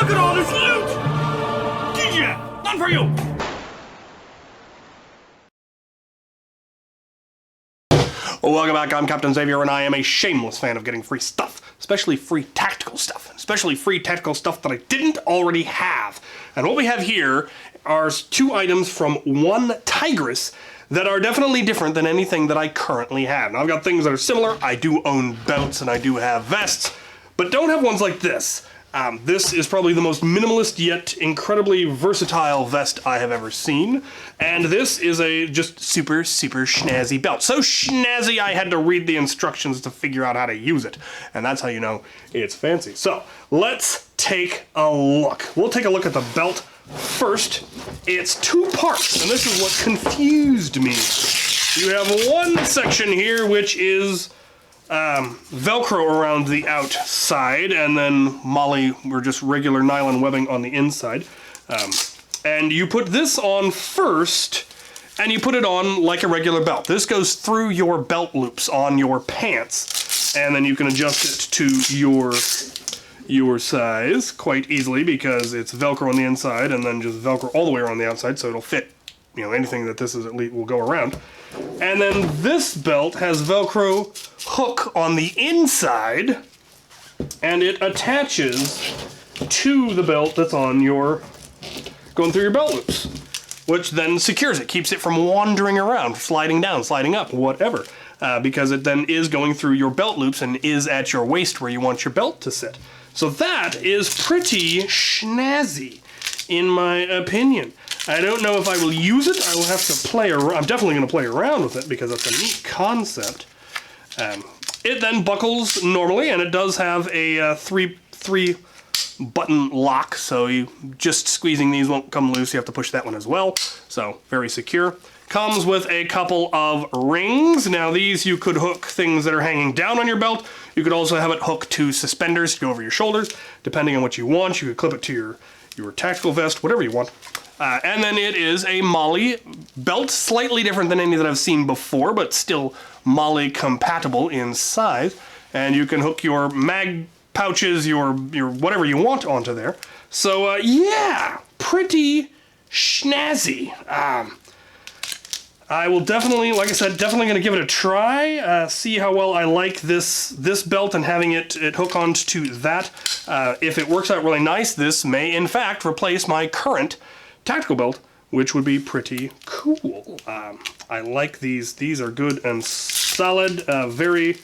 Look at all this loot! DJ, none for you! Welcome back, I'm Captain Xavier, and I am a shameless fan of getting free stuff, especially free tactical stuff, especially free tactical stuff that I didn't already have. And what we have here are 2 items from OneTigris that are definitely different than anything that I currently have. Now, I've got things that are similar. I do own belts and I do have vests, but don't have ones like this. This is probably the most minimalist yet incredibly versatile vest I have ever seen. And this is a just super snazzy belt. So snazzy I had to read the instructions to figure out how to use it. And that's how you know it's fancy. So let's take a look. We'll take a look at the belt first. It's 2 parts, and this is what confused me. You have one section here which is Velcro around the outside, and then Molly, or just regular nylon webbing on the inside. And you put this on first, and you put it on like a regular belt. This goes through your belt loops on your pants, and then you can adjust it to your size quite easily because it's Velcro on the inside and then just Velcro all the way around the outside, so it'll fit, you know, anything that this is at least will go around. And then this belt has Velcro hook on the inside, and it attaches to the belt that's on your, going through your belt loops, which then secures it, keeps it from wandering around, sliding down, sliding up, whatever, because it then is going through your belt loops and is at your waist where you want your belt to sit. So that is pretty snazzy, in my opinion. I don't know if I will use it. I will have to play around. I'm definitely going to play around with it because it's a neat concept. It then buckles normally, and it does have a three button lock, so you just squeezing these won't come loose. You have to push that one as well, so very secure. Comes with a couple of rings. Now these you could hook things that are hanging down on your belt. You could also have it hooked to suspenders to go over your shoulders, depending on what you want. You could clip it to your tactical vest, whatever you want. And then it is a Molly belt, slightly different than any that I've seen before, but still Molly compatible in size. And you can hook your mag pouches, your whatever you want onto there. So yeah, pretty snazzy. I will definitely, like I said, definitely going to give it a try, see how well I like this belt and having it hook onto that. If it works out really nice, this may in fact replace my current tactical belt, which would be pretty cool. I like these. These are good and solid. They're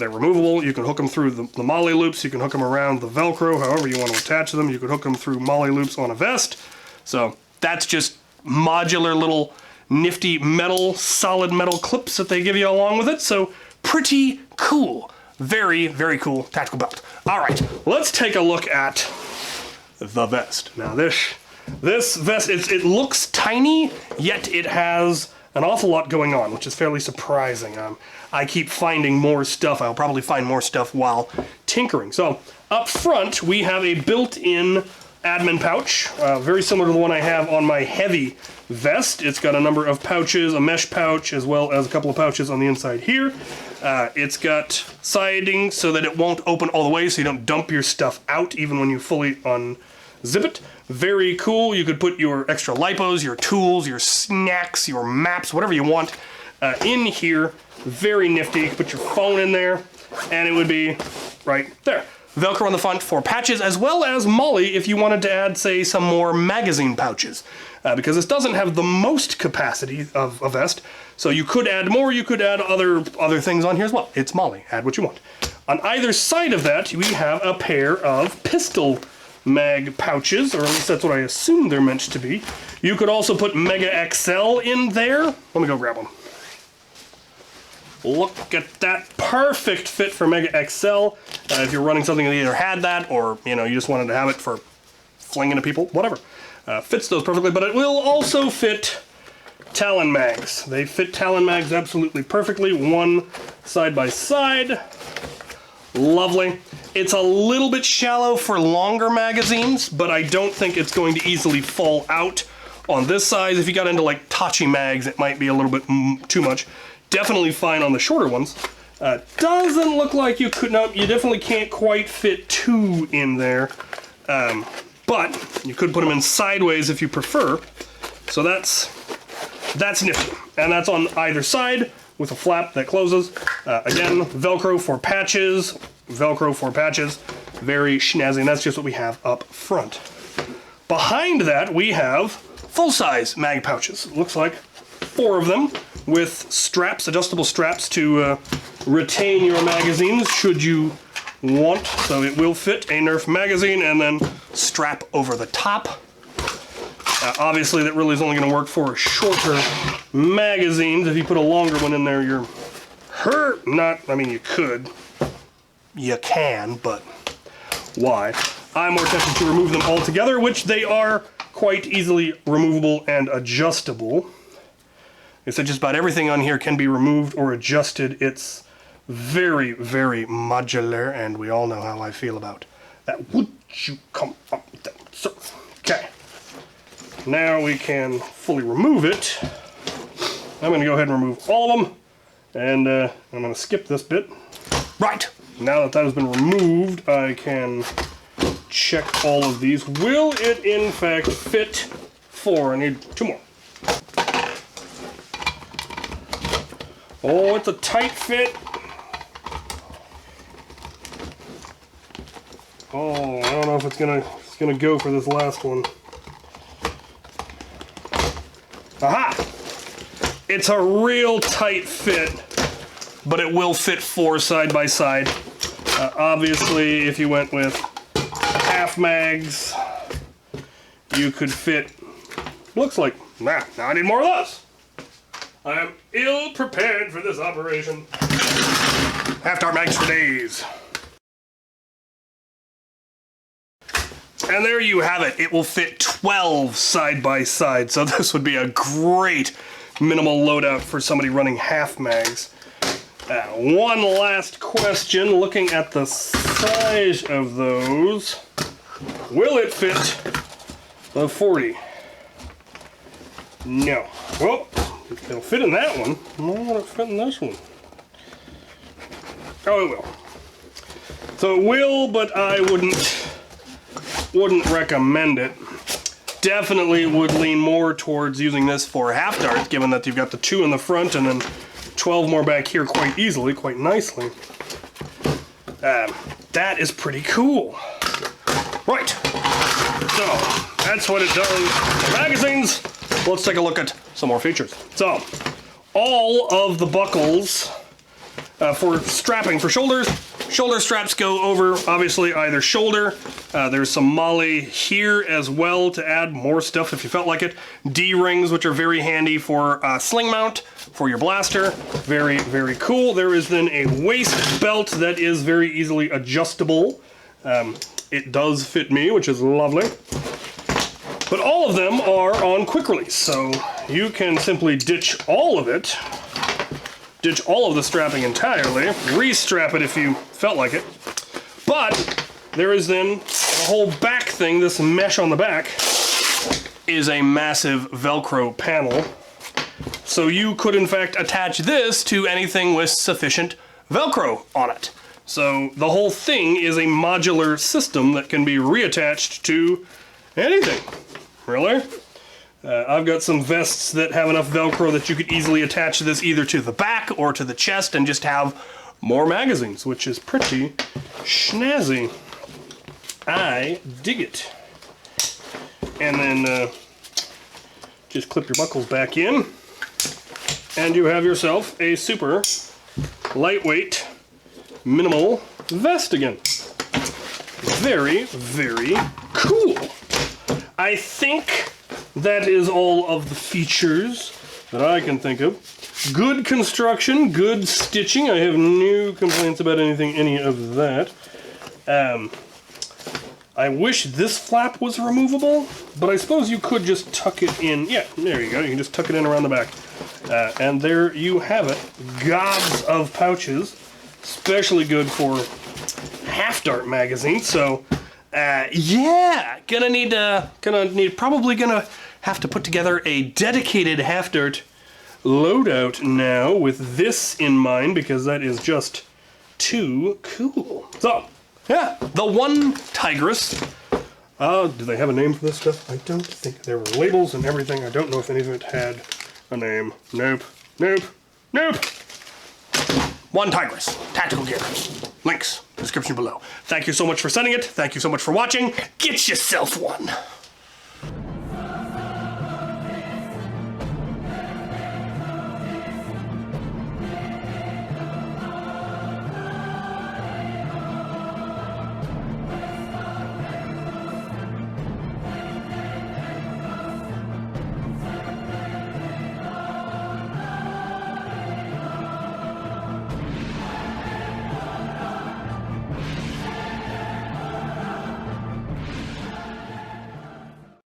removable. You can hook them through the Molly loops. You can hook them around the Velcro, however you want to attach them. You could hook them through Molly loops on a vest. So that's just modular little nifty solid metal clips that they give you along with it. So pretty cool. Very cool tactical belt. All right, let's take a look at the vest. Now this vest, it looks tiny, yet it has an awful lot going on, which is fairly surprising. I keep finding more stuff. I'll probably find more stuff while tinkering. So up front, we have a built-in admin pouch, very similar to the one I have on my heavy vest. It's got a number of pouches, a mesh pouch, as well as a couple of pouches on the inside here. It's got siding so that it won't open all the way, so you don't dump your stuff out even when you fully unzip it. Very cool. You could put your extra lipos, your tools, your snacks, your maps, whatever you want in here. Very nifty. You could put your phone in there, and it would be right there. Velcro on the front for patches, as well as Molly if you wanted to add, say, some more magazine pouches. Because this doesn't have the most capacity of a vest, so you could add more, you could add other things on here as well. It's Molly. Add what you want. On either side of that, we have a pair of pistol mag pouches, or at least that's what I assume they're meant to be. You could also put Mega XL in there. Let me go grab one. Look at that, perfect fit for Mega XL. If you're running something that either had that, or you just wanted to have it for flinging to people, whatever. Fits those perfectly, but it will also fit Talon Mags. They fit Talon Mags absolutely perfectly, one side by side. Lovely. It's a little bit shallow for longer magazines, but I don't think it's going to easily fall out on this size. If you got into like Tachi mags, it might be a little bit too much. Definitely fine on the shorter ones. Doesn't look like you could, no, you definitely can't quite fit 2 in there. But you could put them in sideways if you prefer. So that's nifty. And that's on either side with a flap that closes. Again, Velcro for patches. Velcro for patches. Very snazzy, and that's just what we have up front. Behind that, we have full-size mag pouches. It looks like 4 of them with straps, adjustable straps to retain your magazines should you want. So it will fit a Nerf magazine and then strap over the top. Obviously, that really is only going to work for shorter magazines. If you put a longer one in there, you're hurt. I mean, you could. You can, but why? I'm more tempted to remove them altogether, which they are quite easily removable and adjustable. I said just about everything on here can be removed or adjusted. It's very, very modular, and we all know how I feel about that. Would you come up with that? So, okay. Now we can fully remove it. I'm going to go ahead and remove all of them, and I'm going to skip this bit. Right. Now that that has been removed, I can check all of these. Will it in fact fit 4? I need 2 more. Oh, it's a tight fit. Oh, I don't know if it's gonna go for this last one. Aha! It's a real tight fit, but it will fit 4 side by side. Obviously, if you went with half mags, you could fit, looks like, now I need more of those. I am ill prepared for this operation. Half-dart mags for days. And there you have it. It will fit 12 side by side, so this would be a great minimal loadout for somebody running half mags. One last question, looking at the size of those. Will it fit the 40? No. Well, it'll fit in that one. Why won't it fit in this one? Oh, it will. So it will, but I wouldn't recommend it. Definitely would lean more towards using this for half darts, given that you've got the 2 in the front and then 12 more back here quite easily, quite nicely. That is pretty cool. Right. So, that's what it does for magazines. Let's take a look at some more features. So, all of the buckles for strapping for shoulders. Shoulder straps go over, obviously, either shoulder. There's some molly here as well to add more stuff if you felt like it. D-rings, which are very handy for sling mount, for your blaster. Very, very cool. There is then a waist belt that is very easily adjustable. It does fit me, which is lovely. But all of them are on quick release, so you can simply ditch all of it. Ditch all of the strapping entirely, re-strap it if you felt like it. But there is then a whole back thing. This mesh on the back is a massive Velcro panel. So you could in fact attach this to anything with sufficient Velcro on it. So the whole thing is a modular system that can be reattached to anything, really. I've got some vests that have enough Velcro that you could easily attach this either to the back or to the chest and just have more magazines, which is pretty snazzy. I dig it. And then just clip your buckles back in, and you have yourself a super lightweight, minimal vest again. Very, very cool. I think that is all of the features that I can think of. Good construction, good stitching. I have no complaints about any of that. I wish this flap was removable, but I suppose you could just tuck it in. Yeah, there you go. You can just tuck it in around the back. And there you have it. Gobs of pouches. Especially good for half-dart magazines. So, yeah, probably gonna have to put together a dedicated half-dart loadout now with this in mind, because that is just too cool. So, yeah, the OneTigris Do they have a name for this stuff? I don't think. There were labels and everything. I don't know if any of it had a name. Nope. Nope. Nope. OneTigris. Tactical gear. Links. Description below. Thank you so much for sending it. Thank you so much for watching. Get yourself one.